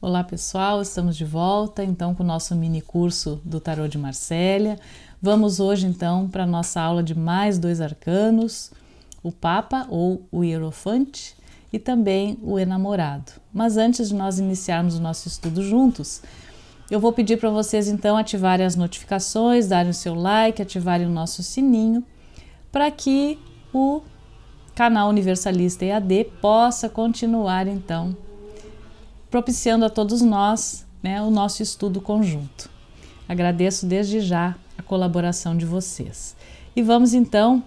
Olá pessoal, estamos de volta então com o nosso mini curso do Tarô de Marsella. Vamos hoje então para a nossa aula de mais 2 arcanos, o Papa ou o Hierofante e também o Enamorado. Mas antes de nós iniciarmos o nosso estudo juntos, eu vou pedir para vocês então ativarem as notificações, darem o seu like, ativarem o nosso sininho, para que o canal Universalista EAD possa continuar então propiciando a todos nós, o nosso estudo conjunto. Agradeço desde já a colaboração de vocês. E vamos então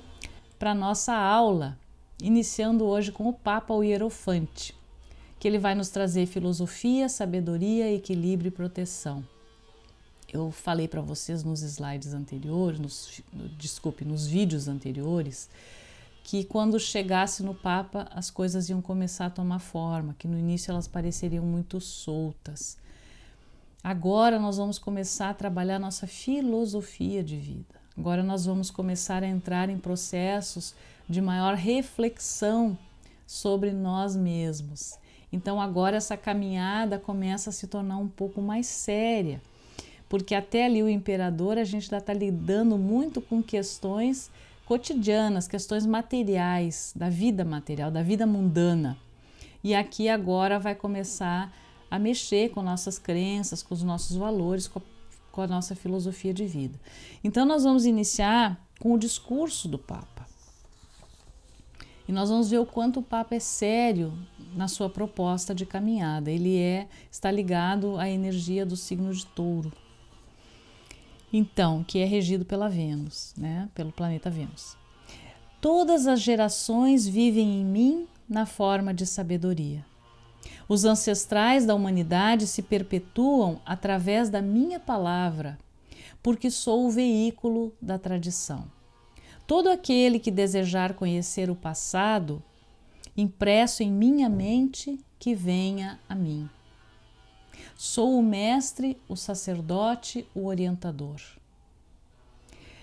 para a nossa aula, iniciando hoje com o Papa, o Hierofante, que ele vai nos trazer filosofia, sabedoria, equilíbrio e proteção. Eu falei para vocês nos slides anteriores, nos vídeos anteriores, que quando chegasse no Papa as coisas iam começar a tomar forma, que no início elas pareceriam muito soltas. Agora nós vamos começar a trabalhar nossa filosofia de vida. Agora nós vamos começar a entrar em processos de maior reflexão sobre nós mesmos. Então agora essa caminhada começa a se tornar um pouco mais séria, porque até ali o imperador a gente ainda está lidando muito com questões cotidianas, questões materiais, da vida material, da vida mundana. E aqui agora vai começar a mexer com nossas crenças, com os nossos valores, com a nossa filosofia de vida. Então nós vamos iniciar com o discurso do Papa. E nós vamos ver o quanto o Papa é sério na sua proposta de caminhada. Ele está ligado à energia do signo de Touro. Então, que é regido pela Vênus, pelo planeta Vênus. Todas as gerações vivem em mim na forma de sabedoria. Os ancestrais da humanidade se perpetuam através da minha palavra, porque sou o veículo da tradição. Todo aquele que desejar conhecer o passado, impresso em minha mente, que venha a mim. Sou o mestre, o sacerdote, o orientador.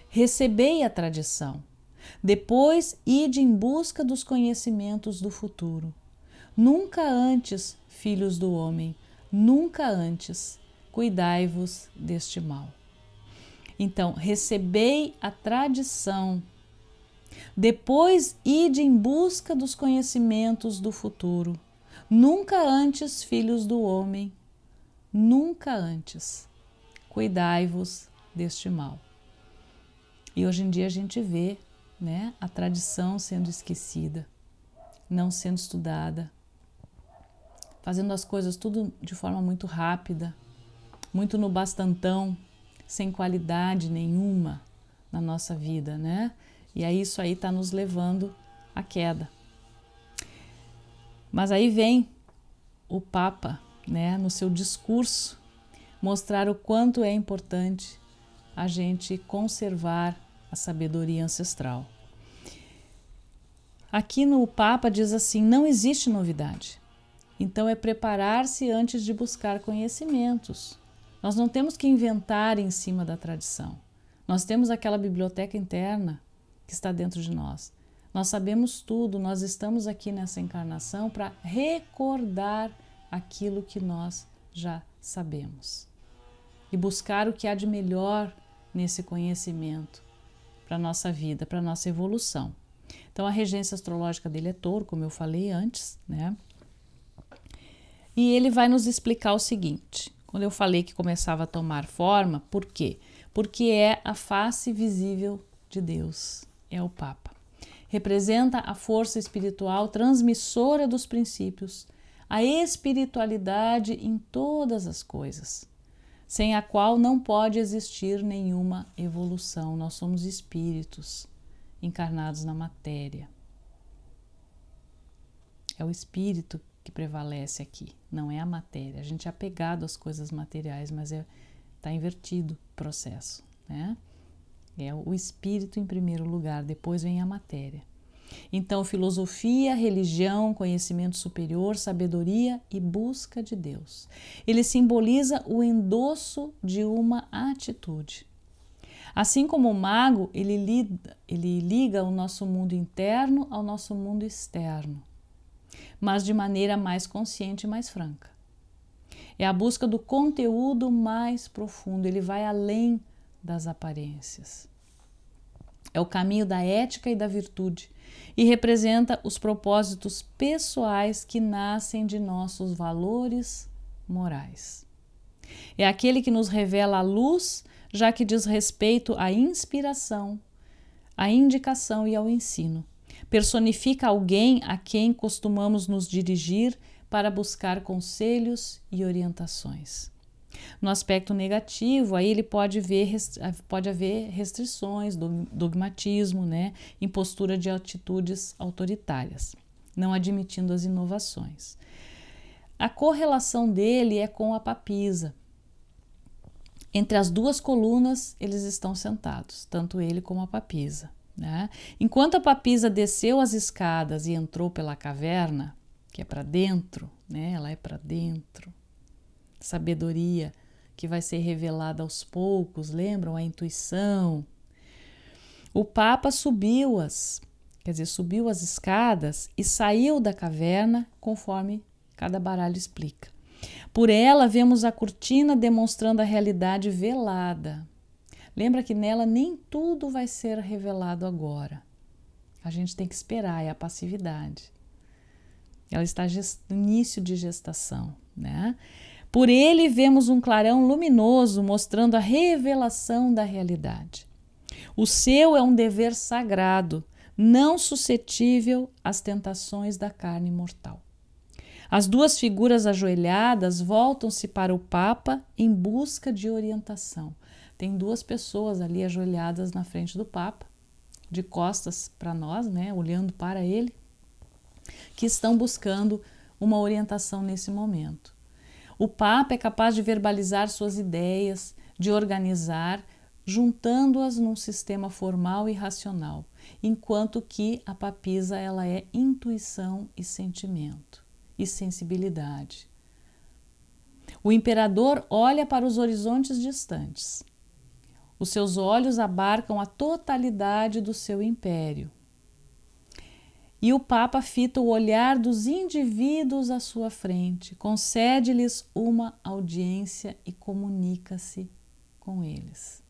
Recebei a tradição, depois ide em busca dos conhecimentos do futuro. Nunca antes, filhos do homem, nunca antes, cuidai-vos deste mal. Então, recebei a tradição, depois ide em busca dos conhecimentos do futuro. Nunca antes, filhos do homem, nunca antes, cuidai-vos deste mal. E hoje em dia a gente vê, a tradição sendo esquecida, não sendo estudada, fazendo as coisas tudo de forma muito rápida, muito no bastantão, sem qualidade nenhuma na nossa vida, E aí isso aí está nos levando à queda. Mas aí vem o Papa, no seu discurso, mostrar o quanto é importante a gente conservar a sabedoria ancestral. Aqui no Papa diz assim: não existe novidade. Então é preparar-se antes de buscar conhecimentos. Nós não temos que inventar em cima da tradição. Nós temos aquela biblioteca interna que está dentro de nós. Nós sabemos tudo, nós estamos aqui nessa encarnação para recordar aquilo que nós já sabemos e buscar o que há de melhor nesse conhecimento para a nossa vida, para a nossa evolução. Então a regência astrológica dele é Touro, como eu falei antes, E ele vai nos explicar o seguinte, quando eu falei que começava a tomar forma, por quê? Porque é a face visível de Deus, é o Papa. Representa a força espiritual transmissora dos princípios, a espiritualidade em todas as coisas, sem a qual não pode existir nenhuma evolução. Nós somos espíritos encarnados na matéria. É o espírito que prevalece aqui, não é a matéria. A gente é apegado às coisas materiais, mas está invertido o processo, É o espírito em primeiro lugar, depois vem a matéria. Então, filosofia, religião, conhecimento superior, sabedoria e busca de Deus. Ele simboliza o endosso de uma atitude. Assim como o mago, ele liga o nosso mundo interno ao nosso mundo externo, mas de maneira mais consciente e mais franca. É a busca do conteúdo mais profundo, ele vai além das aparências. É o caminho da ética e da virtude e representa os propósitos pessoais que nascem de nossos valores morais. É aquele que nos revela a luz, já que diz respeito à inspiração, à indicação e ao ensino. Personifica alguém a quem costumamos nos dirigir para buscar conselhos e orientações. No aspecto negativo, aí ele pode haver restrições, dogmatismo, né, impostura de atitudes autoritárias, não admitindo as inovações. A correlação dele é com a papisa. Entre as duas colunas, eles estão sentados, tanto ele como a papisa, né? Enquanto a papisa desceu as escadas e entrou pela caverna, que é para dentro, né? Ela é para dentro. Sabedoria que vai ser revelada aos poucos, lembram? A intuição. O Papa subiu as escadas e saiu da caverna, conforme cada baralho explica. Por ela vemos a cortina demonstrando a realidade velada. Lembra que nela nem tudo vai ser revelado agora. A gente tem que esperar, é a passividade. Ela está no início de gestação, né? Por ele vemos um clarão luminoso mostrando a revelação da realidade. O seu é um dever sagrado, não suscetível às tentações da carne mortal. As duas figuras ajoelhadas voltam-se para o Papa em busca de orientação. Tem duas pessoas ali ajoelhadas na frente do Papa, de costas para nós, né, olhando para ele, que estão buscando uma orientação nesse momento. O Papa é capaz de verbalizar suas ideias, de organizar, juntando-as num sistema formal e racional, enquanto que a papisa ela é intuição e sentimento e sensibilidade. O imperador olha para os horizontes distantes. Os seus olhos abarcam a totalidade do seu império. E o Papa fita o olhar dos indivíduos à sua frente, concede-lhes uma audiência e comunica-se com eles.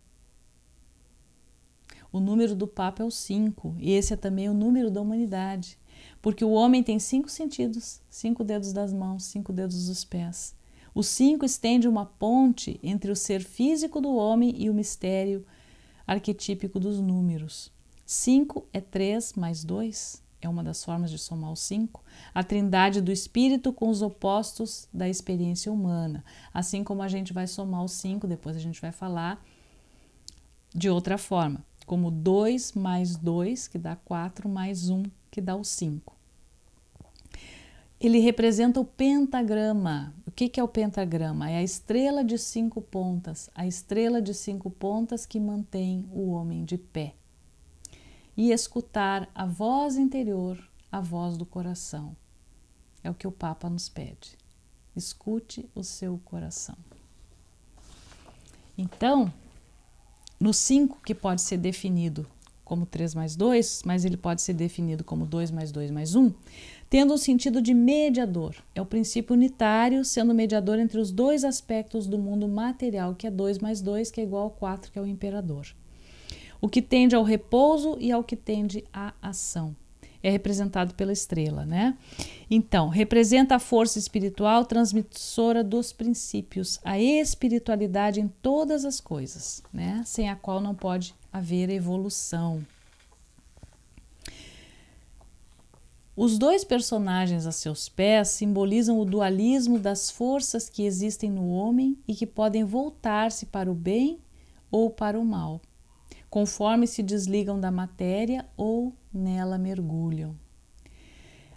O número do Papa é o 5, e esse é também o número da humanidade, porque o homem tem 5 sentidos, 5 dedos das mãos, 5 dedos dos pés. O 5 estende uma ponte entre o ser físico do homem e o mistério arquetípico dos números. 5 é 3 mais 2. É uma das formas de somar o 5, a trindade do espírito com os opostos da experiência humana. Assim como a gente vai somar o 5, depois a gente vai falar de outra forma, como 2 mais 2, que dá 4, mais 1, que dá o 5. Ele representa o pentagrama. O que é o pentagrama? É a estrela de 5 pontas, a estrela de 5 pontas que mantém o homem de pé. E escutar a voz interior, a voz do coração. É o que o Papa nos pede. Escute o seu coração. Então, no 5, que pode ser definido como 3 mais 2, mas ele pode ser definido como 2 mais 2 mais 1, tendo um sentido de mediador. É o princípio unitário, sendo mediador entre os dois aspectos do mundo material, que é 2 mais 2, que é igual ao 4, que é o imperador. O que tende ao repouso e ao que tende à ação. É representado pela estrela, né? Então, representa a força espiritual transmissora dos princípios, a espiritualidade em todas as coisas, né? Sem a qual não pode haver evolução. Os dois personagens a seus pés simbolizam o dualismo das forças que existem no homem e que podem voltar-se para o bem ou para o mal, conforme se desligam da matéria ou nela mergulham.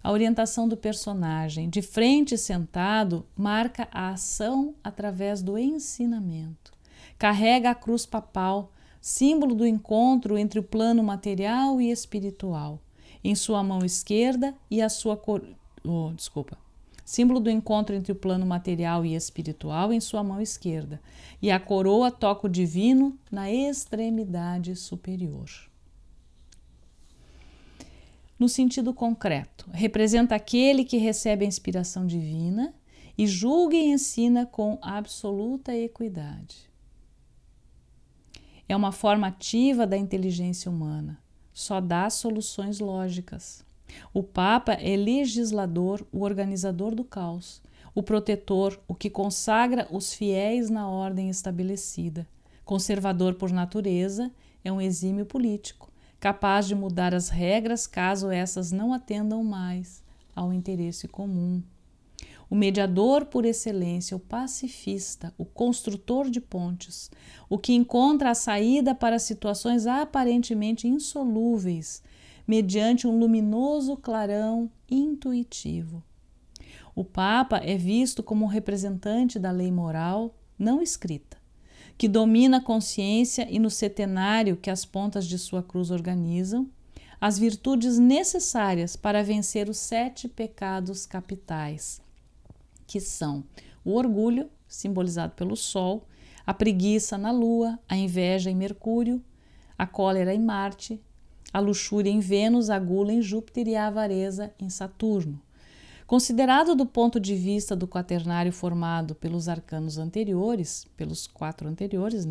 A orientação do personagem, de frente sentado, marca a ação através do ensinamento. Carrega a cruz papal, símbolo do encontro entre o plano material e espiritual, em sua mão esquerda e a sua símbolo do encontro entre o plano material e espiritual em sua mão esquerda, e a coroa toca o divino na extremidade superior. No sentido concreto, representa aquele que recebe a inspiração divina e julga e ensina com absoluta equidade. É uma forma ativa da inteligência humana, só dá soluções lógicas. O Papa é legislador, o organizador do caos, o protetor, o que consagra os fiéis na ordem estabelecida. Conservador por natureza, é um exímio político, capaz de mudar as regras caso essas não atendam mais ao interesse comum. O mediador por excelência, o pacifista, o construtor de pontes, o que encontra a saída para situações aparentemente insolúveis, mediante um luminoso clarão intuitivo. O Papa é visto como um representante da lei moral não escrita, que domina a consciência e no setenário que as pontas de sua cruz organizam, as virtudes necessárias para vencer os 7 pecados capitais, que são o orgulho, simbolizado pelo Sol, a preguiça na Lua, a inveja em Mercúrio, a cólera em Marte, a luxúria em Vênus, a gula em Júpiter e a avareza em Saturno. Considerado do ponto de vista do quaternário formado pelos arcanos anteriores, pelos 4 anteriores,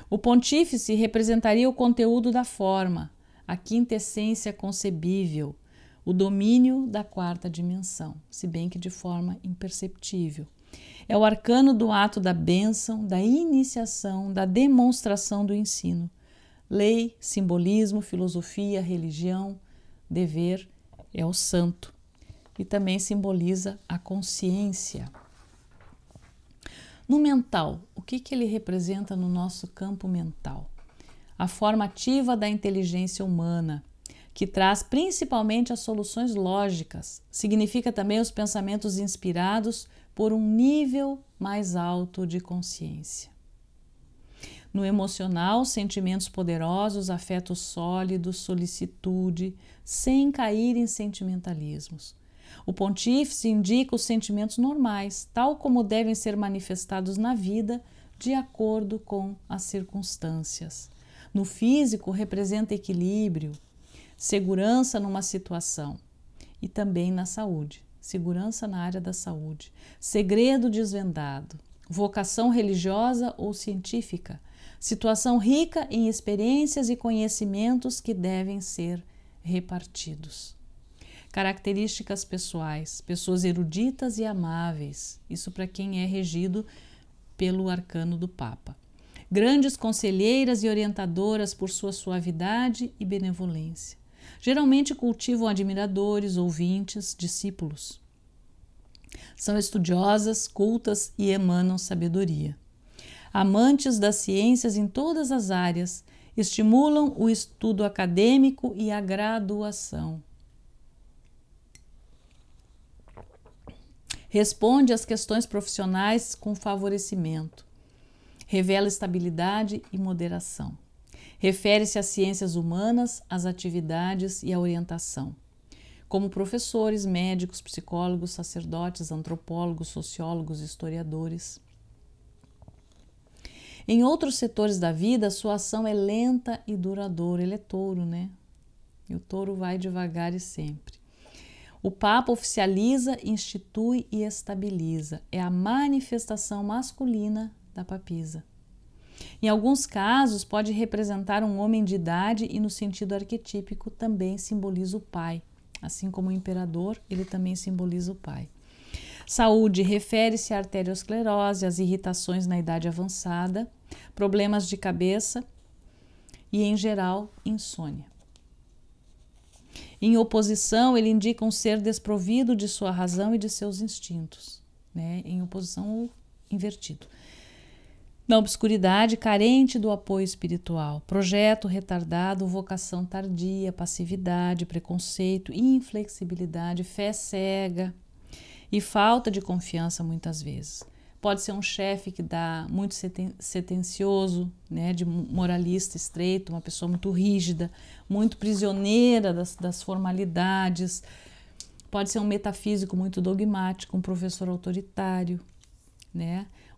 o pontífice representaria o conteúdo da forma, a quinta essência concebível, o domínio da 4ª dimensão, se bem que de forma imperceptível. É o arcano do ato da bênção, da iniciação, da demonstração do ensino. Lei, simbolismo, filosofia, religião, dever, é o santo. E também simboliza a consciência. No mental, o que ele representa no nosso campo mental? A forma ativa da inteligência humana, que traz principalmente as soluções lógicas, significa também os pensamentos inspirados por um nível mais alto de consciência. No emocional, sentimentos poderosos, afetos sólidos, solicitude, sem cair em sentimentalismos. O pontífice indica os sentimentos normais, tal como devem ser manifestados na vida, de acordo com as circunstâncias. No físico, representa equilíbrio, segurança numa situação e também na saúde, segurança na área da saúde, segredo desvendado, vocação religiosa ou científica, situação rica em experiências e conhecimentos que devem ser repartidos. Características pessoais, pessoas eruditas e amáveis, isso para quem é regido pelo arcano do Papa. Grandes conselheiras e orientadoras por sua suavidade e benevolência. Geralmente cultivam admiradores, ouvintes, discípulos. São estudiosas, cultas e emanam sabedoria. Amantes das ciências em todas as áreas, estimulam o estudo acadêmico e a graduação. Responde às questões profissionais com favorecimento. Revela estabilidade e moderação. Refere-se às ciências humanas, às atividades e à orientação. Como professores, médicos, psicólogos, sacerdotes, antropólogos, sociólogos, historiadores. Em outros setores da vida, sua ação é lenta e duradoura. Ele é touro, E o touro vai devagar e sempre. O Papa oficializa, institui e estabiliza. É a manifestação masculina da papisa. Em alguns casos, pode representar um homem de idade e, no sentido arquetípico, também simboliza o pai. Assim como o imperador, ele também simboliza o pai. Saúde refere-se à arteriosclerose, às irritações na idade avançada, problemas de cabeça e, em geral, insônia. Em oposição, ele indica um ser desprovido de sua razão e de seus instintos, em oposição ou invertido. Na obscuridade, carente do apoio espiritual, projeto retardado, vocação tardia, passividade, preconceito, inflexibilidade, fé cega e falta de confiança muitas vezes. Pode ser um chefe que dá muito sentencioso, de moralista estreito, uma pessoa muito rígida, muito prisioneira das formalidades. Pode ser um metafísico muito dogmático, um professor autoritário,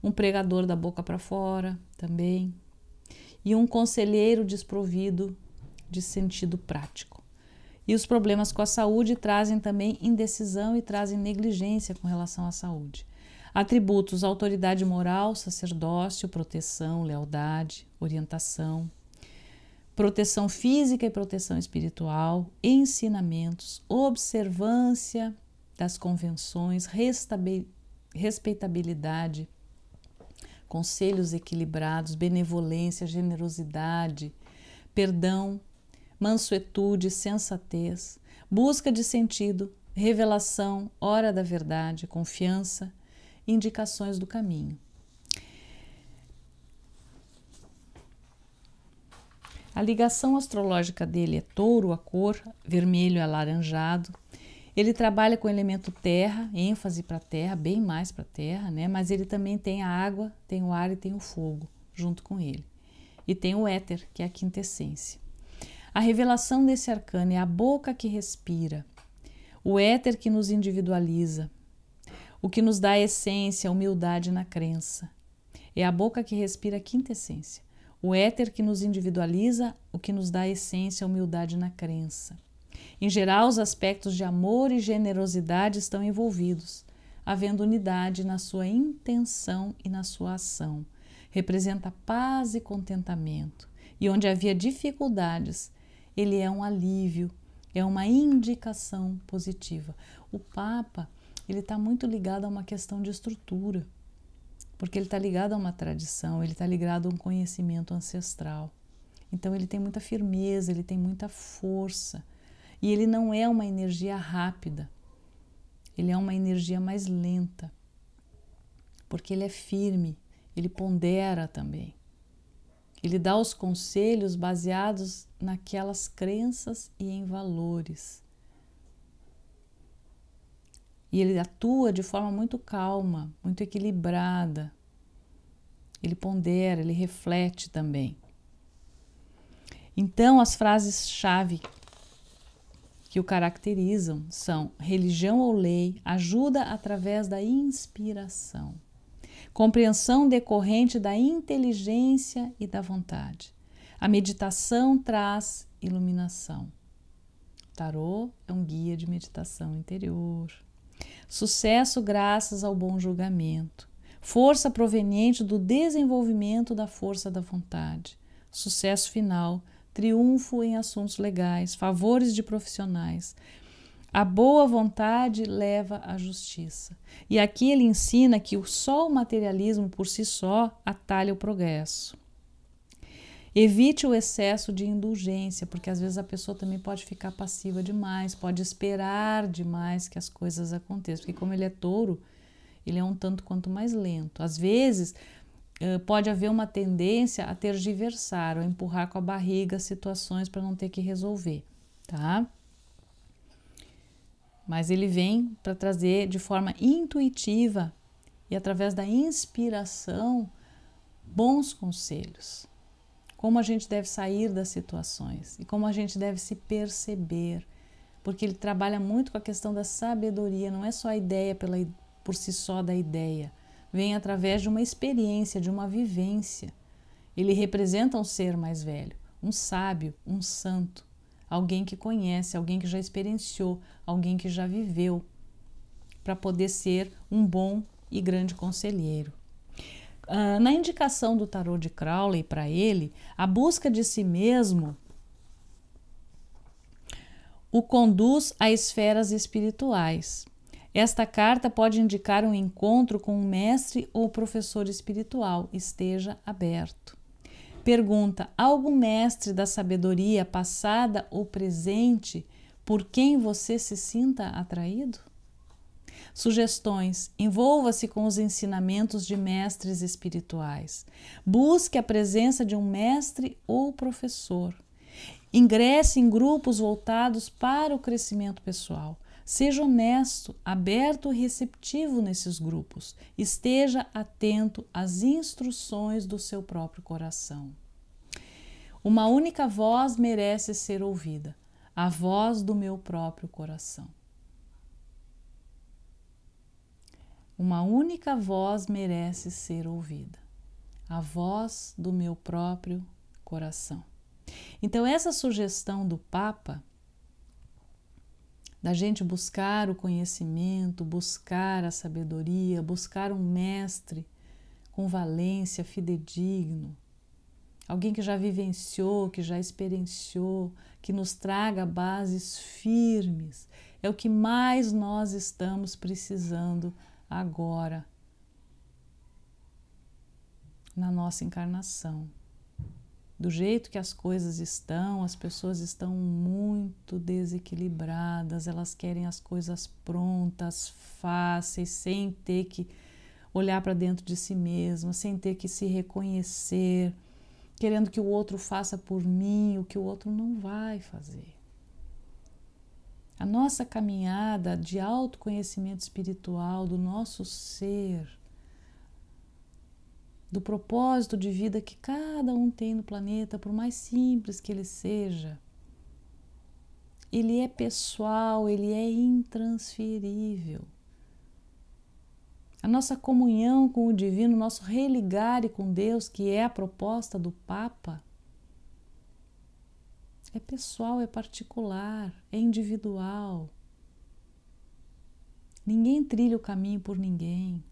um pregador da boca para fora também. E um conselheiro desprovido de sentido prático. E os problemas com a saúde trazem também indecisão e trazem negligência com relação à saúde. Atributos: autoridade moral, sacerdócio, proteção, lealdade, orientação, proteção física e proteção espiritual, ensinamentos, observância das convenções, respeitabilidade, conselhos equilibrados, benevolência, generosidade, perdão, mansuetude, sensatez, busca de sentido, revelação, hora da verdade, confiança, indicações do caminho. A ligação astrológica dele é touro, a cor vermelho e alaranjado. Ele trabalha com o elemento terra, ênfase para a terra, bem mais para a terra, né? Mas ele também tem a água, tem o ar e tem o fogo junto com ele. E tem o éter, que é a quinta essência. A revelação desse arcano é a boca que respira, o éter que nos individualiza, o que nos dá a essência, a humildade na crença. É a boca que respira a quinta essência. O éter que nos individualiza, o que nos dá a essência, a humildade na crença. Em geral, os aspectos de amor e generosidade estão envolvidos, havendo unidade na sua intenção e na sua ação. Representa paz e contentamento. E onde havia dificuldades, ele é um alívio, é uma indicação positiva. O Papa, ele está muito ligado a uma questão de estrutura, porque ele está ligado a uma tradição, ele está ligado a um conhecimento ancestral. Então ele tem muita firmeza, ele tem muita força. E ele não é uma energia rápida, ele é uma energia mais lenta, porque ele é firme, ele pondera também. Ele dá os conselhos baseados naquelas crenças e em valores. E ele atua de forma muito calma, muito equilibrada. Ele pondera, ele reflete também. Então, as frases-chave que o caracterizam são religião ou lei, ajuda através da inspiração, compreensão decorrente da inteligência e da vontade. A meditação traz iluminação. O tarô é um guia de meditação interior. Sucesso graças ao bom julgamento. Força proveniente do desenvolvimento da força da vontade. Sucesso final. Triunfo em assuntos legais. Favores de profissionais. A boa vontade leva à justiça. E aqui ele ensina que só o materialismo por si só atalha o progresso. Evite o excesso de indulgência, porque às vezes a pessoa também pode ficar passiva demais, pode esperar demais que as coisas aconteçam, porque como ele é touro, ele é um tanto quanto mais lento. Às vezes pode haver uma tendência a tergiversar ou empurrar com a barriga situações para não ter que resolver, tá? Mas ele vem para trazer de forma intuitiva e através da inspiração bons conselhos. Como a gente deve sair das situações e como a gente deve se perceber, porque ele trabalha muito com a questão da sabedoria, não é só a ideia por si só da ideia, vem através de uma experiência, de uma vivência. Ele representa um ser mais velho, um sábio, um santo, alguém que conhece, alguém que já experienciou, alguém que já viveu, para poder ser um bom e grande conselheiro. Na indicação do tarô de Crowley para ele, a busca de si mesmo o conduz a esferas espirituais. Esta carta pode indicar um encontro com um mestre ou professor espiritual. Esteja aberto. Pergunta: há algum mestre da sabedoria passada ou presente por quem você se sinta atraído? Sugestões: envolva-se com os ensinamentos de mestres espirituais. Busque a presença de um mestre ou professor. Ingresse em grupos voltados para o crescimento pessoal. Seja honesto, aberto e receptivo nesses grupos. Esteja atento às instruções do seu próprio coração. Uma única voz merece ser ouvida, a voz do meu próprio coração. Uma única voz merece ser ouvida, a voz do meu próprio coração. Então, essa sugestão do Papa da gente buscar o conhecimento, buscar a sabedoria, buscar um mestre com valência, fidedigno, alguém que já vivenciou, que já experienciou, que nos traga bases firmes. É o que mais nós estamos precisando agora, na nossa encarnação. Do jeito que as coisas estão, as pessoas estão muito desequilibradas, elas querem as coisas prontas, fáceis, sem ter que olhar para dentro de si mesma, sem ter que se reconhecer, querendo que o outro faça por mim o que o outro não vai fazer. A nossa caminhada de autoconhecimento espiritual do nosso ser, do propósito de vida que cada um tem no planeta, por mais simples que ele seja, ele é pessoal, ele é intransferível. A nossa comunhão com o divino, nosso religare com Deus, que é a proposta do Papa, é pessoal, é particular, é individual. Ninguém trilha o caminho por ninguém.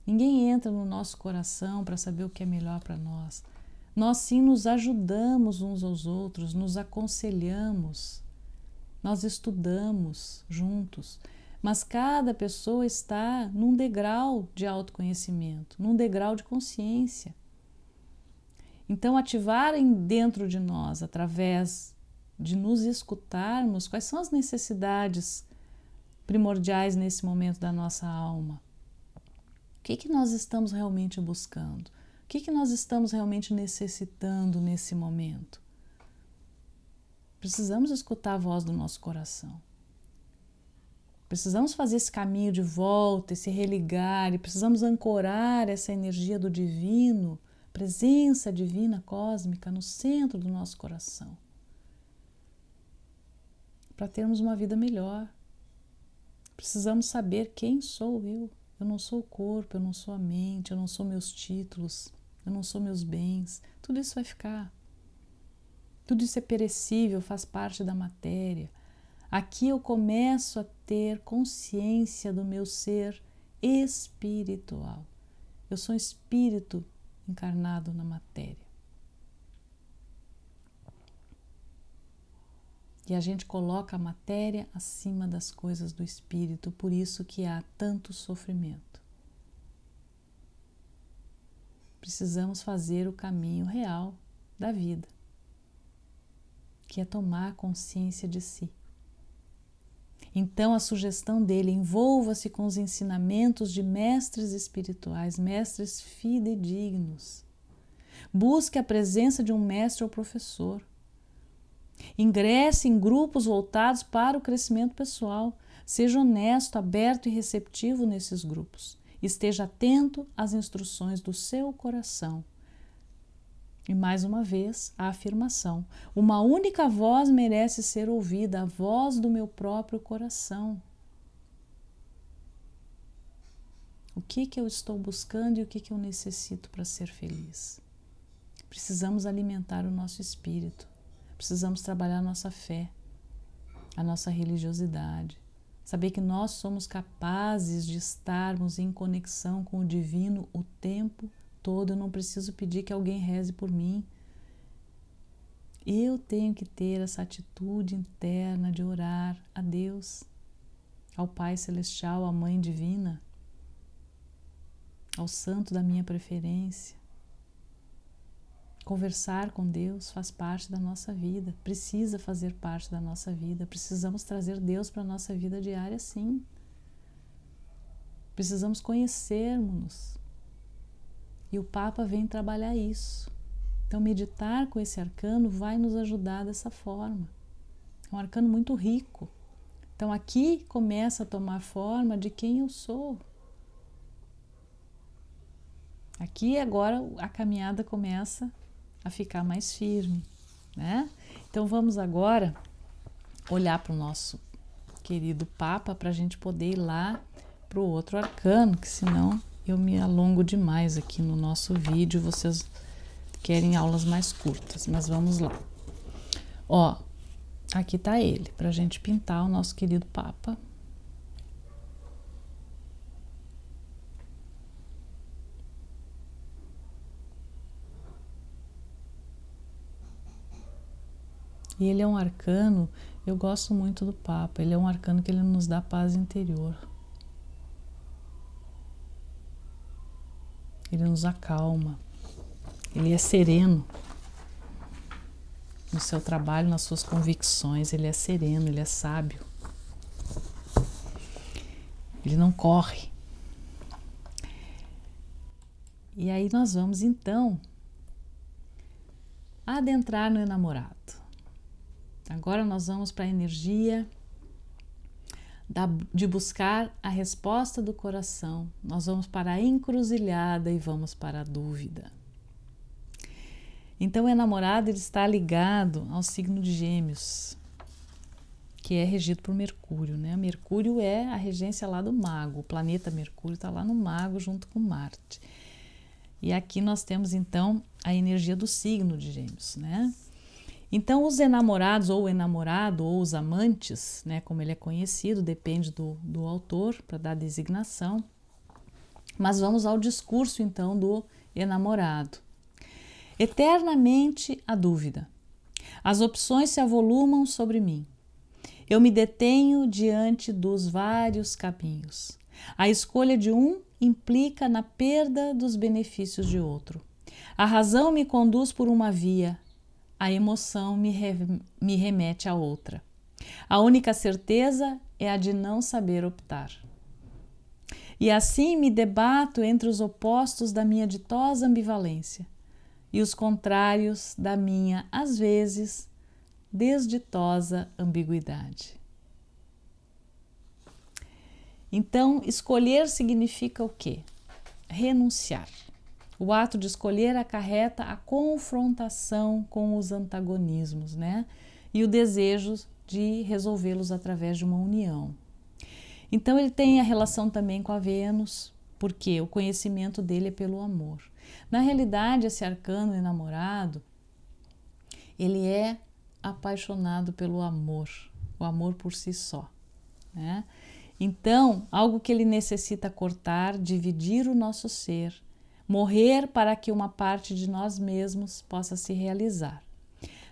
Ninguém entra no nosso coração para saber o que é melhor para nós. Nós sim nos ajudamos uns aos outros, nos aconselhamos, nós estudamos juntos, mas cada pessoa está num degrau de autoconhecimento, num degrau de consciência. Então, ativarem dentro de nós, através de nos escutarmos, quais são as necessidades primordiais nesse momento da nossa alma. O que nós estamos realmente buscando? O que nós estamos realmente necessitando nesse momento? Precisamos escutar a voz do nosso coração. Precisamos fazer esse caminho de volta, esse religar, e precisamos ancorar essa energia do divino, presença divina cósmica no centro do nosso coração, para termos uma vida melhor. Precisamos saber quem sou eu. Eu não sou o corpo, eu não sou a mente, eu não sou meus títulos, eu não sou meus bens. Tudo isso vai ficar. Tudo isso é perecível, faz parte da matéria. Aqui eu começo a ter consciência do meu ser espiritual. Eu sou um espírito encarnado na matéria. E a gente coloca a matéria acima das coisas do espírito, por isso que há tanto sofrimento. Precisamos fazer o caminho real da vida, que é tomar consciência de si. Então a sugestão dele: envolva-se com os ensinamentos de mestres espirituais, mestres fidedignos. Busque a presença de um mestre ou professor. Ingresse em grupos voltados para o crescimento pessoal. Seja honesto, aberto e receptivo nesses grupos. Esteja atento às instruções do seu coração. E mais uma vez, a afirmação: uma única voz merece ser ouvida, a voz do meu próprio coração. O que eu estou buscando e o que eu necessito para ser feliz? Precisamos alimentar o nosso espírito. Precisamos trabalhar a nossa fé, a nossa religiosidade, saber que nós somos capazes de estarmos em conexão com o divino o tempo todo. Eu não preciso pedir que alguém reze por mim. Eu tenho que ter essa atitude interna de orar a Deus, ao Pai Celestial, à Mãe Divina, ao santo da minha preferência. Conversar com Deus faz parte da nossa vida, precisa fazer parte da nossa vida. Precisamos trazer Deus para a nossa vida diária, sim. Precisamos conhecermos-nos. E o Papa vem trabalhar isso. Então, meditar com esse arcano vai nos ajudar dessa forma. É um arcano muito rico. Então, aqui começa a tomar forma de quem eu sou. Aqui agora a caminhada começa a ficar mais firme, né? Então vamos agora olhar para o nosso querido Papa para a gente poder ir lá para o outro arcano, que senão eu me alongo demais aqui no nosso vídeo, vocês querem aulas mais curtas, mas vamos lá. Ó, Aqui está ele, para a gente pintar o nosso querido Papa. E ele é um arcano, eu gosto muito do Papa, ele é um arcano que ele nos dá paz interior. Ele nos acalma, ele é sereno no seu trabalho, nas suas convicções, ele é sereno, ele é sábio. Ele não corre. E aí nós vamos então adentrar no enamorado. Agora nós vamos para a energia de buscar a resposta do coração. Nós vamos para a encruzilhada e vamos para a dúvida. Então o enamorado ele está ligado ao signo de Gêmeos, que é regido por Mercúrio, né? Mercúrio é a regência lá do Mago, o planeta Mercúrio está lá no Mago junto com Marte. E aqui nós temos então a energia do signo de Gêmeos, né? Então os enamorados ou o enamorado ou os amantes, né, como ele é conhecido, depende do autor para dar designação. Mas vamos ao discurso então do enamorado. Eternamente a dúvida. As opções se avolumam sobre mim. Eu me detenho diante dos vários caminhos. A escolha de um implica na perda dos benefícios de outro. A razão me conduz por uma via, a emoção me remete a outra. A única certeza é a de não saber optar. E assim me debato entre os opostos da minha ditosa ambivalência e os contrários da minha, às vezes, desditosa ambiguidade. Então, escolher significa o quê? Renunciar. O ato de escolher acarreta a confrontação com os antagonismos, né? E o desejo de resolvê-los através de uma união. Então ele tem a relação também com a Vênus, porque o conhecimento dele é pelo amor. Na realidade, esse arcano enamorado, ele é apaixonado pelo amor, o amor por si só, né? Então, algo que ele necessita cortar, dividir o nosso ser, morrer para que uma parte de nós mesmos possa se realizar.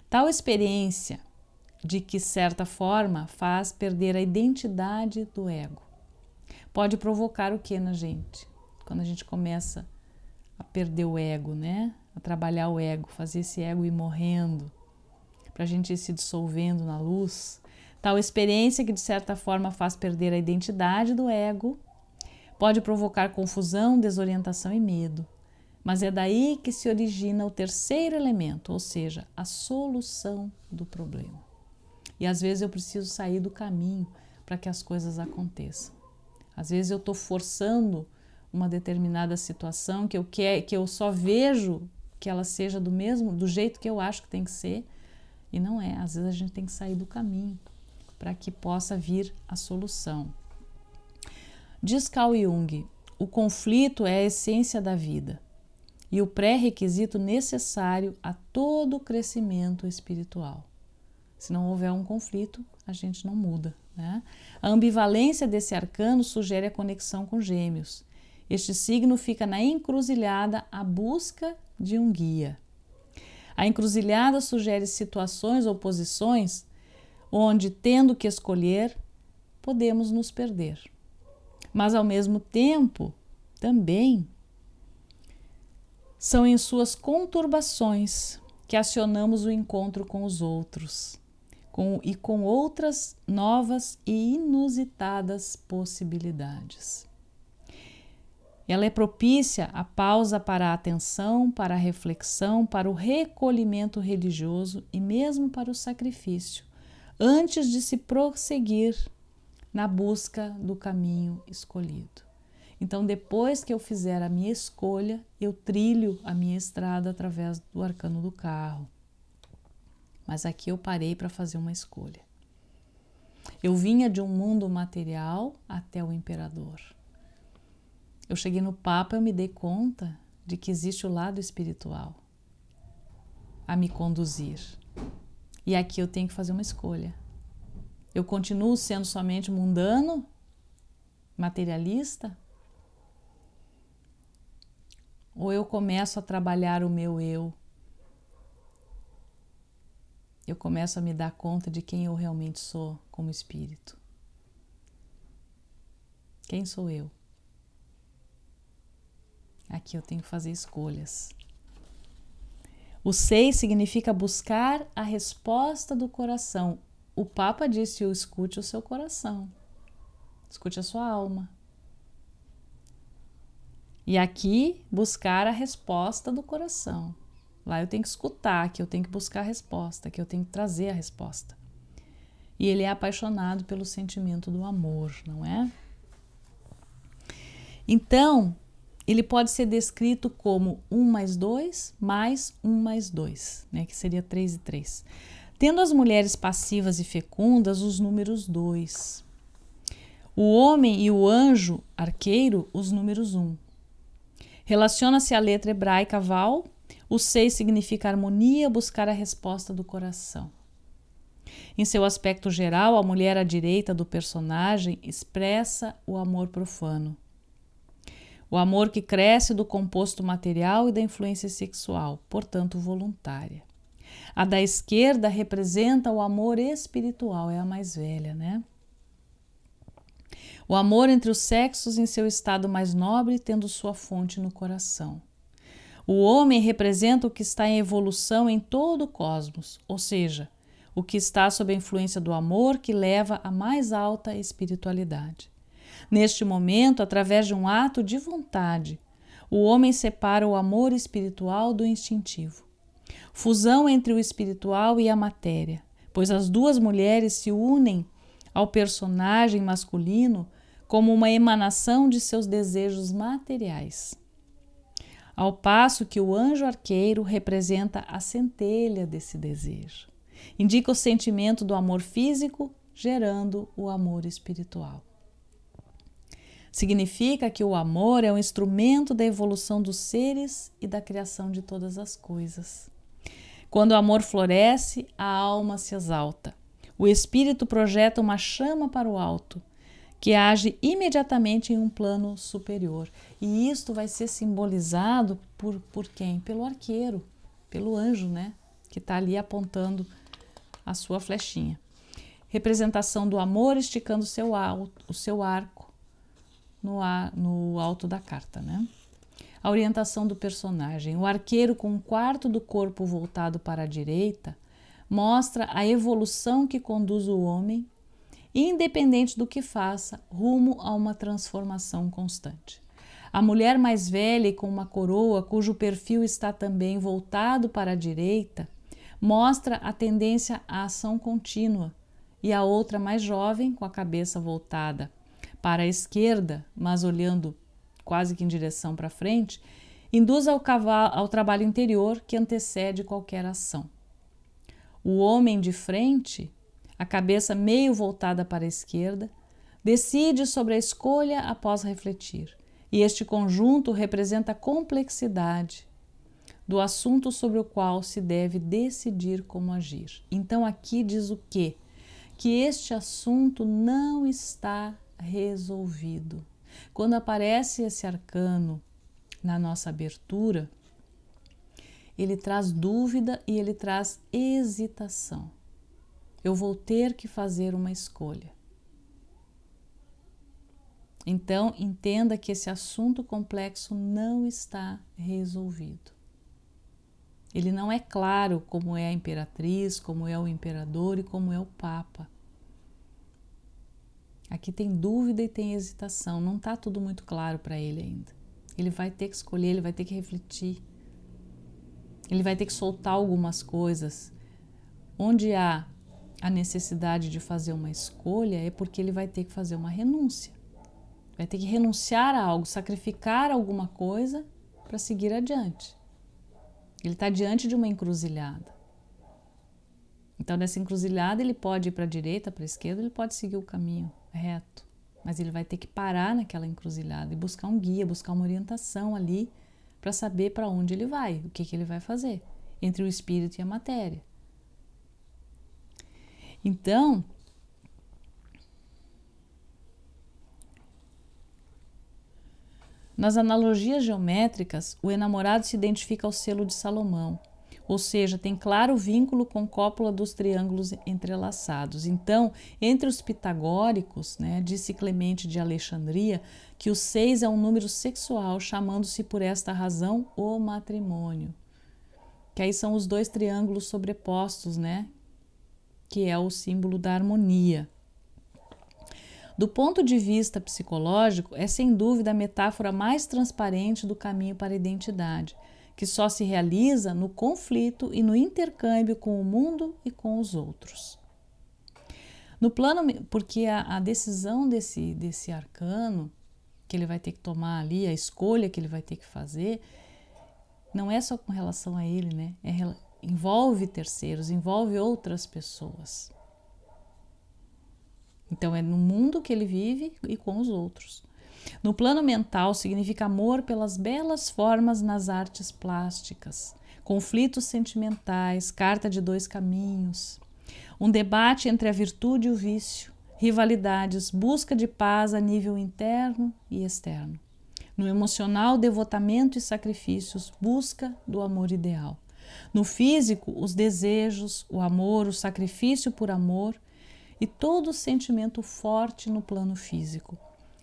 Tal experiência, de que certa forma faz perder a identidade do ego, pode provocar o que na gente? Quando a gente começa a perder o ego, né? A trabalhar o ego, fazer esse ego ir morrendo, para a gente ir se dissolvendo na luz. Tal experiência que de certa forma faz perder a identidade do ego, pode provocar confusão, desorientação e medo. Mas é daí que se origina o terceiro elemento, ou seja, a solução do problema. E às vezes eu preciso sair do caminho para que as coisas aconteçam. Às vezes eu estou forçando uma determinada situação que eu só vejo que ela seja do jeito que eu acho que tem que ser, e não é. Às vezes a gente tem que sair do caminho para que possa vir a solução. Diz Carl Jung, o conflito é a essência da vida e o pré-requisito necessário a todo o crescimento espiritual. Se não houver um conflito, a gente não muda, né? A ambivalência desse arcano sugere a conexão com Gêmeos. Este signo fica na encruzilhada à busca de um guia. A encruzilhada sugere situações ou posições onde, tendo que escolher, podemos nos perder. Mas, ao mesmo tempo, também são em suas conturbações que acionamos o encontro com os outros e com outras novas e inusitadas possibilidades. Ela é propícia à pausa para a atenção, para a reflexão, para o recolhimento religioso e mesmo para o sacrifício, antes de se prosseguir na busca do caminho escolhido. Então, depois que eu fizer a minha escolha, eu trilho a minha estrada através do arcano do carro. Mas aqui eu parei para fazer uma escolha. Eu vinha de um mundo material até o imperador. Eu cheguei no Papa e eu me dei conta de que existe o lado espiritual a me conduzir. E aqui eu tenho que fazer uma escolha. Eu continuo sendo somente mundano, materialista? Ou eu começo a trabalhar o meu eu? Eu começo a me dar conta de quem eu realmente sou como espírito. Quem sou eu? Aqui eu tenho que fazer escolhas. O 6 significa buscar a resposta do coração. O Papa disse: escute o seu coração, escute a sua alma. E aqui, buscar a resposta do coração. Lá eu tenho que escutar, aqui eu tenho que buscar a resposta, aqui eu tenho que trazer a resposta. E ele é apaixonado pelo sentimento do amor, não é? Então, ele pode ser descrito como 1 mais 2 mais 1 mais 2, né? Que seria 3 e 3. Tendo as mulheres passivas e fecundas os números 2. O homem e o anjo arqueiro, os números 1. Relaciona-se à letra hebraica Val. O 6 significa harmonia, buscar a resposta do coração. Em seu aspecto geral, a mulher à direita do personagem expressa o amor profano. O amor que cresce do composto material e da influência sexual, portanto voluntária. A da esquerda representa o amor espiritual, é a mais velha, né? O amor entre os sexos em seu estado mais nobre, tendo sua fonte no coração. O homem representa o que está em evolução em todo o cosmos, ou seja, o que está sob a influência do amor que leva à mais alta espiritualidade. Neste momento, através de um ato de vontade, o homem separa o amor espiritual do instintivo. Fusão entre o espiritual e a matéria, pois as duas mulheres se unem ao personagem masculino como uma emanação de seus desejos materiais. Ao passo que o anjo arqueiro representa a centelha desse desejo. Indica o sentimento do amor físico, gerando o amor espiritual. Significa que o amor é um instrumento da evolução dos seres e da criação de todas as coisas. Quando o amor floresce, a alma se exalta. O espírito projeta uma chama para o alto, que age imediatamente em um plano superior. E isto vai ser simbolizado por quem? Pelo arqueiro, pelo anjo, né? Que está ali apontando a sua flechinha. Representação do amor esticando o seu arco no alto da carta, né? A orientação do personagem. O arqueiro, com um quarto do corpo voltado para a direita, mostra a evolução que conduz o homem, independente do que faça, rumo a uma transformação constante. A mulher mais velha e com uma coroa, cujo perfil está também voltado para a direita, mostra a tendência à ação contínua, e a outra mais jovem, com a cabeça voltada para a esquerda, mas olhando quase que em direção para frente, induz ao trabalho interior que antecede qualquer ação. O homem de frente, a cabeça meio voltada para a esquerda, decide sobre a escolha após refletir. E este conjunto representa a complexidade do assunto sobre o qual se deve decidir como agir. Então aqui diz o quê? Que este assunto não está resolvido. Quando aparece esse arcano na nossa abertura, ele traz dúvida e ele traz hesitação. Eu vou ter que fazer uma escolha. Então, entenda que esse assunto complexo não está resolvido. Ele não é claro como é a imperatriz, como é o imperador e como é o papa. Aqui tem dúvida e tem hesitação, não está tudo muito claro para ele ainda. Ele vai ter que escolher, ele vai ter que refletir. Ele vai ter que soltar algumas coisas. Onde há a necessidade de fazer uma escolha é porque ele vai ter que fazer uma renúncia. Vai ter que renunciar a algo, sacrificar alguma coisa para seguir adiante. Ele está diante de uma encruzilhada. Então, nessa encruzilhada, ele pode ir para a direita, para a esquerda, ele pode seguir o caminho reto. Mas ele vai ter que parar naquela encruzilhada e buscar um guia, buscar uma orientação ali para saber para onde ele vai, o que ele vai fazer, entre o espírito e a matéria. Então, nas analogias geométricas, o enamorado se identifica ao selo de Salomão, ou seja, tem claro vínculo com cópula dos triângulos entrelaçados. Então, entre os pitagóricos, disse Clemente de Alexandria que o 6 é um número sexual, chamando-se por esta razão o matrimônio. Que aí são os dois triângulos sobrepostos, que é o símbolo da harmonia. Do ponto de vista psicológico, é sem dúvida a metáfora mais transparente do caminho para a identidade, que só se realiza no conflito e no intercâmbio com o mundo e com os outros. No plano, porque a decisão desse arcano que ele vai ter que tomar ali, a escolha que ele vai ter que fazer, não é só com relação a ele, envolve terceiros, envolve outras pessoas. Então é no mundo que ele vive e com os outros. No plano mental, significa amor pelas belas formas nas artes plásticas, conflitos sentimentais, carta de dois caminhos, um debate entre a virtude e o vício, rivalidades, busca de paz a nível interno e externo. No emocional, devotamento e sacrifícios, busca do amor ideal. No físico, os desejos, o amor, o sacrifício por amor e todo sentimento forte no plano físico.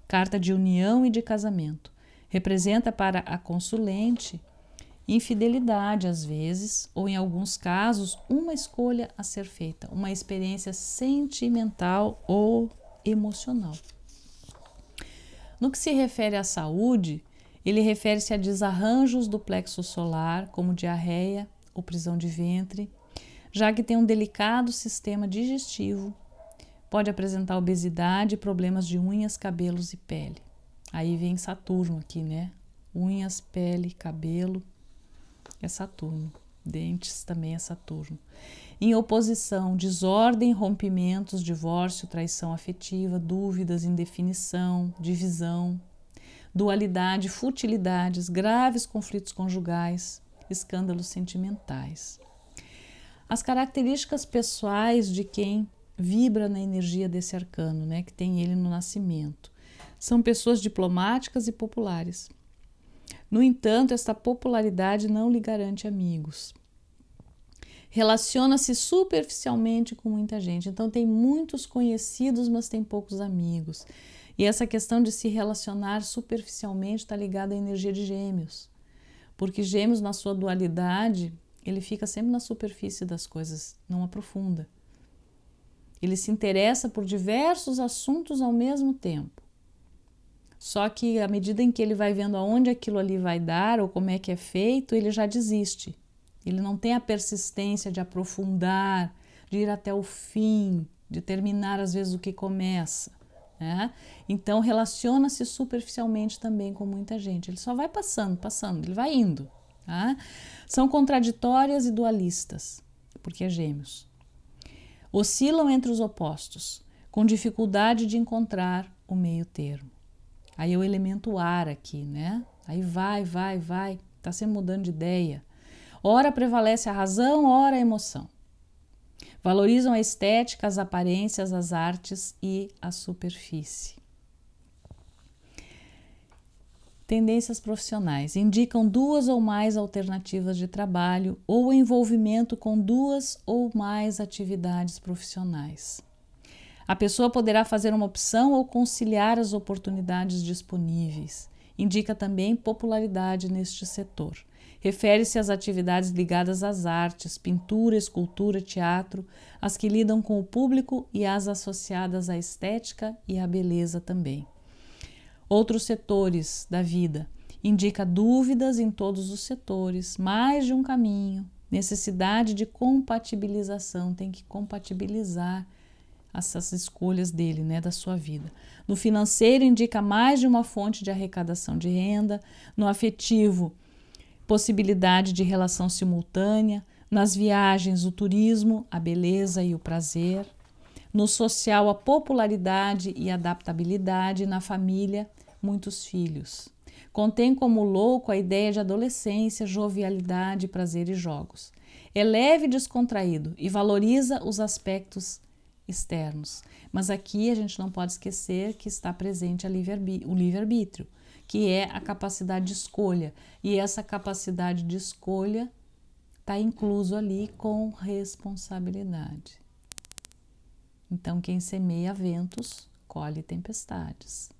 Carta de união e de casamento. Representa para a consulente infidelidade às vezes, ou em alguns casos, uma escolha a ser feita, uma experiência sentimental ou emocional. No que se refere à saúde, ele refere-se a desarranjos do plexo solar, como diarreia ou prisão de ventre, já que tem um delicado sistema digestivo. Pode apresentar obesidade e problemas de unhas, cabelos e pele. Aí vem Saturno aqui, Unhas, pele, cabelo é Saturno. Dentes também é Saturno. Em oposição, desordem, rompimentos, divórcio, traição afetiva, dúvidas, indefinição, divisão, dualidade, futilidades, graves conflitos conjugais, escândalos sentimentais. As características pessoais de quem vibra na energia desse arcano, que tem ele no nascimento. São pessoas diplomáticas e populares. No entanto, esta popularidade não lhe garante amigos. Relaciona-se superficialmente com muita gente. Então, tem muitos conhecidos, mas tem poucos amigos. E essa questão de se relacionar superficialmente está ligada à energia de Gêmeos. Porque Gêmeos, na sua dualidade, ele fica sempre na superfície das coisas, não aprofunda. Ele se interessa por diversos assuntos ao mesmo tempo. Só que à medida em que ele vai vendo aonde aquilo ali vai dar ou como é que é feito, ele já desiste. Ele não tem a persistência de aprofundar, de ir até o fim, de terminar às vezes o que começa. Então relaciona-se superficialmente também com muita gente. Ele só vai passando, ele vai indo. São contraditórias e dualistas, porque é Gêmeos. Oscilam entre os opostos, com dificuldade de encontrar o meio termo. Aí é o elemento ar aqui, Aí vai, está sempre mudando de ideia. Ora prevalece a razão, ora a emoção. Valorizam a estética, as aparências, as artes e a superfície. Tendências profissionais. Indicam duas ou mais alternativas de trabalho ou envolvimento com duas ou mais atividades profissionais. A pessoa poderá fazer uma opção ou conciliar as oportunidades disponíveis. Indica também popularidade neste setor. Refere-se às atividades ligadas às artes, pintura, escultura, teatro, as que lidam com o público e as associadas à estética e à beleza também. Outros setores da vida. Indica dúvidas em todos os setores, mais de um caminho, necessidade de compatibilização, tem que compatibilizar essas escolhas dele, da sua vida. No financeiro, indica mais de uma fonte de arrecadação de renda. No afetivo, possibilidade de relação simultânea. Nas viagens, o turismo, a beleza e o prazer. No social, a popularidade e adaptabilidade. Na família, muitos filhos. Contém como louco a ideia de adolescência, jovialidade, prazer e jogos. É leve e descontraído e valoriza os aspectos externos. Mas aqui a gente não pode esquecer que está presente o livre-arbítrio, que é a capacidade de escolha. E essa capacidade de escolha está incluso ali com responsabilidade. Então, quem semeia ventos, colhe tempestades.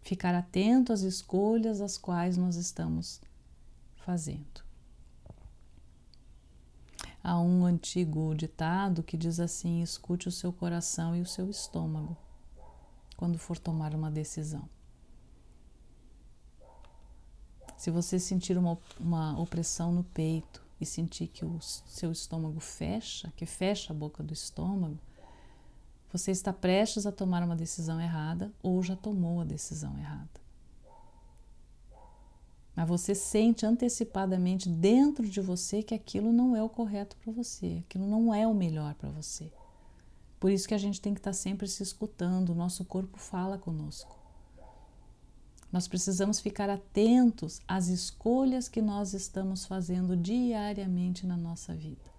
Ficar atento às escolhas as quais nós estamos fazendo. Há um antigo ditado que diz assim: escute o seu coração e o seu estômago quando for tomar uma decisão. Se você sentir uma opressão no peito e sentir que o seu estômago fecha, que fecha a boca do estômago, você está prestes a tomar uma decisão errada ou já tomou a decisão errada. Mas você sente antecipadamente dentro de você que aquilo não é o correto para você, aquilo não é o melhor para você. Por isso que a gente tem que estar sempre se escutando, o nosso corpo fala conosco. Nós precisamos ficar atentos às escolhas que nós estamos fazendo diariamente na nossa vida.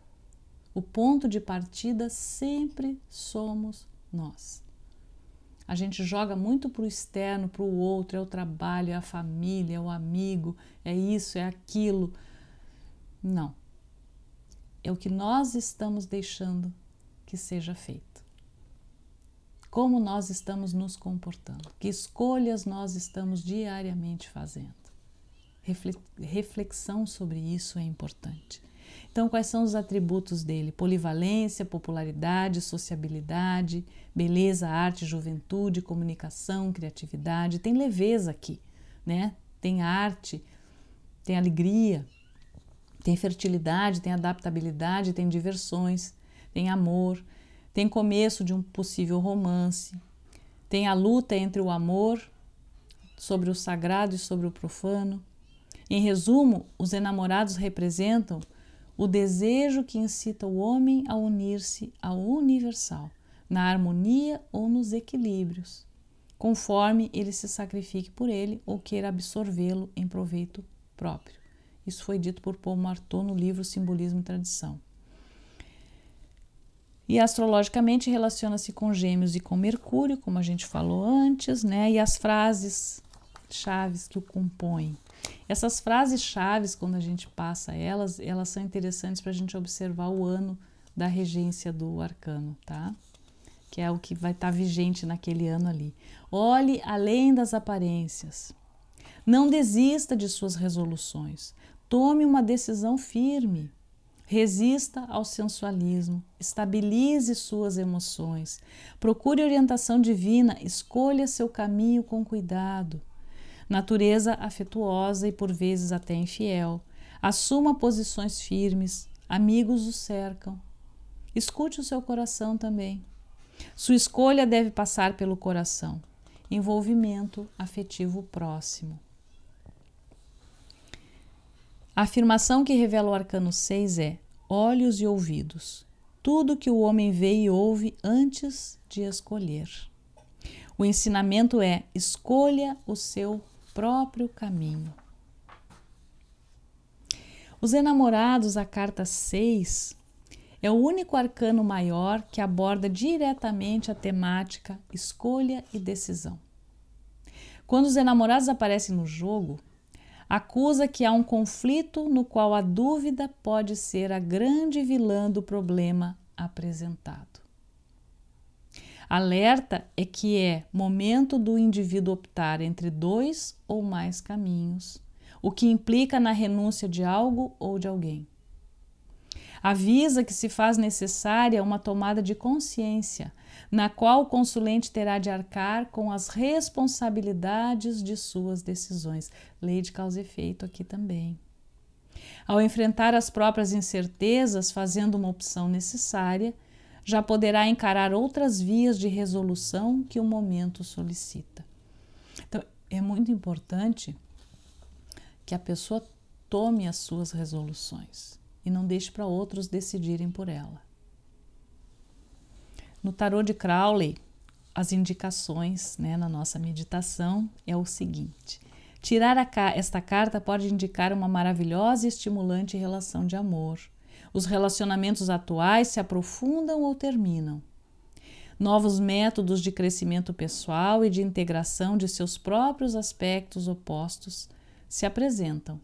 O ponto de partida sempre somos nós. A gente joga muito para o externo, para o outro, é o trabalho, é a família, é o amigo, é isso, é aquilo. Não. É o que nós estamos deixando que seja feito. Como nós estamos nos comportando, que escolhas nós estamos diariamente fazendo. Reflexão sobre isso é importante. Então, quais são os atributos dele? Polivalência, popularidade, sociabilidade, beleza, arte, juventude, comunicação, criatividade. Tem leveza aqui, né? Tem arte, tem alegria, tem fertilidade, tem adaptabilidade, tem diversões, tem amor, tem começo de um possível romance, tem a luta entre o amor sobre o sagrado e sobre o profano. Em resumo, os enamorados representam o desejo que incita o homem a unir-se ao universal, na harmonia ou nos equilíbrios, conforme ele se sacrifique por ele ou queira absorvê-lo em proveito próprio. Isso foi dito por Paul Marteau no livro Simbolismo e Tradição. E astrologicamente relaciona-se com Gêmeos e com Mercúrio, como a gente falou antes, né? E as frases chaves que o compõem. Essas frases chaves, quando a gente passa elas são interessantes para a gente observar o ano da regência do arcano, tá? Que é o que vai estar vigente naquele ano ali. Olhe além das aparências. Não desista de suas resoluções. Tome uma decisão firme. Resista ao sensualismo. Estabilize suas emoções. Procure orientação divina. Escolha seu caminho com cuidado. Natureza afetuosa e por vezes até infiel. Assuma posições firmes. Amigos o cercam. Escute o seu coração também. Sua escolha deve passar pelo coração. Envolvimento afetivo próximo. A afirmação que revela o arcano 6 é: olhos e ouvidos. Tudo que o homem vê e ouve antes de escolher. O ensinamento é: escolha o seu próprio caminho. Os enamorados, a carta 6, é o único arcano maior que aborda diretamente a temática escolha e decisão. Quando os enamorados aparecem no jogo, acusa que há um conflito no qual a dúvida pode ser a grande vilã do problema apresentado. Alerta é que é momento do indivíduo optar entre 2 ou mais caminhos, o que implica na renúncia de algo ou de alguém. Avisa que se faz necessária uma tomada de consciência, na qual o consulente terá de arcar com as responsabilidades de suas decisões. Lei de causa e efeito aqui também. Ao enfrentar as próprias incertezas, fazendo uma opção necessária, já poderá encarar outras vias de resolução que o momento solicita. Então, é muito importante que a pessoa tome as suas resoluções e não deixe para outros decidirem por ela. No tarô de Crowley, as indicações, na nossa meditação é o seguinte: tirar esta carta pode indicar uma maravilhosa e estimulante relação de amor, Os relacionamentos atuais se aprofundam ou terminam. Novos métodos de crescimento pessoal e de integração de seus próprios aspectos opostos se apresentam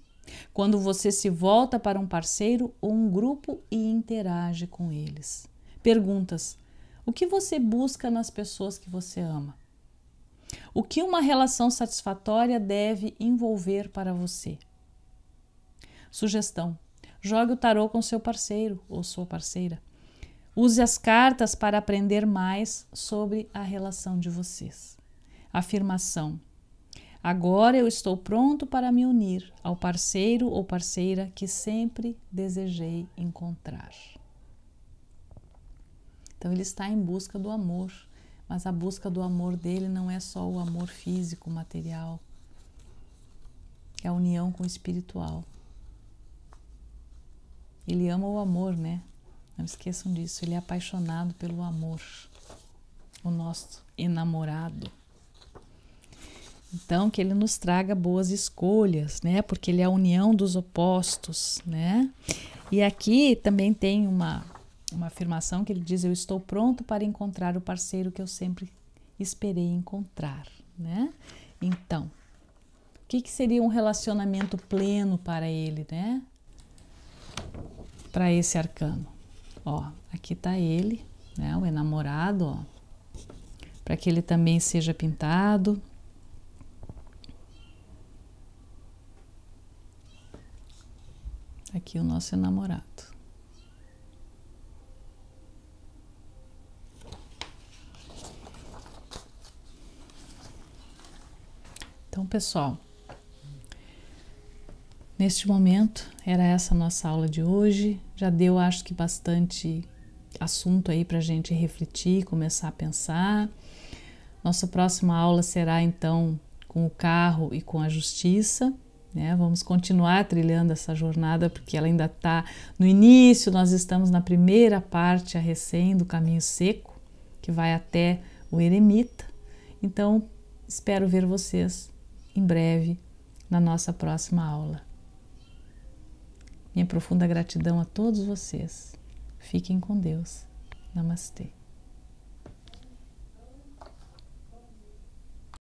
quando você se volta para um parceiro ou um grupo e interage com eles. Perguntas: o que você busca nas pessoas que você ama? O que uma relação satisfatória deve envolver para você? Sugestão: jogue o tarô com seu parceiro ou sua parceira. Use as cartas para aprender mais sobre a relação de vocês. Afirmação: agora eu estou pronto para me unir ao parceiro ou parceira que sempre desejei encontrar. Então ele está em busca do amor, mas a busca do amor dele não é só o amor físico, material. É a união com o espiritual. Ele ama o amor, né? Não esqueçam disso, ele é apaixonado pelo amor, o nosso enamorado. Então, que ele nos traga boas escolhas, né? Porque ele é a união dos opostos, né? E aqui também tem uma afirmação que ele diz: eu estou pronto para encontrar o parceiro que eu sempre esperei encontrar, né? Então, o que seria um relacionamento pleno para ele, né? Para esse arcano. Ó, aqui tá ele, né, o enamorado, ó, para que ele também seja pintado. Aqui o nosso enamorado. Então, pessoal, neste momento, era essa a nossa aula de hoje. Já deu, acho que, bastante assunto aí para a gente refletir, começar a pensar. Nossa próxima aula será, então, com o carro e com a justiça, né? Vamos continuar trilhando essa jornada, porque ela ainda está no início. Nós estamos na primeira parte, a recém, do caminho seco, que vai até o eremita. Então, espero ver vocês em breve na nossa próxima aula. Minha profunda gratidão a todos vocês. Fiquem com Deus. Namastê.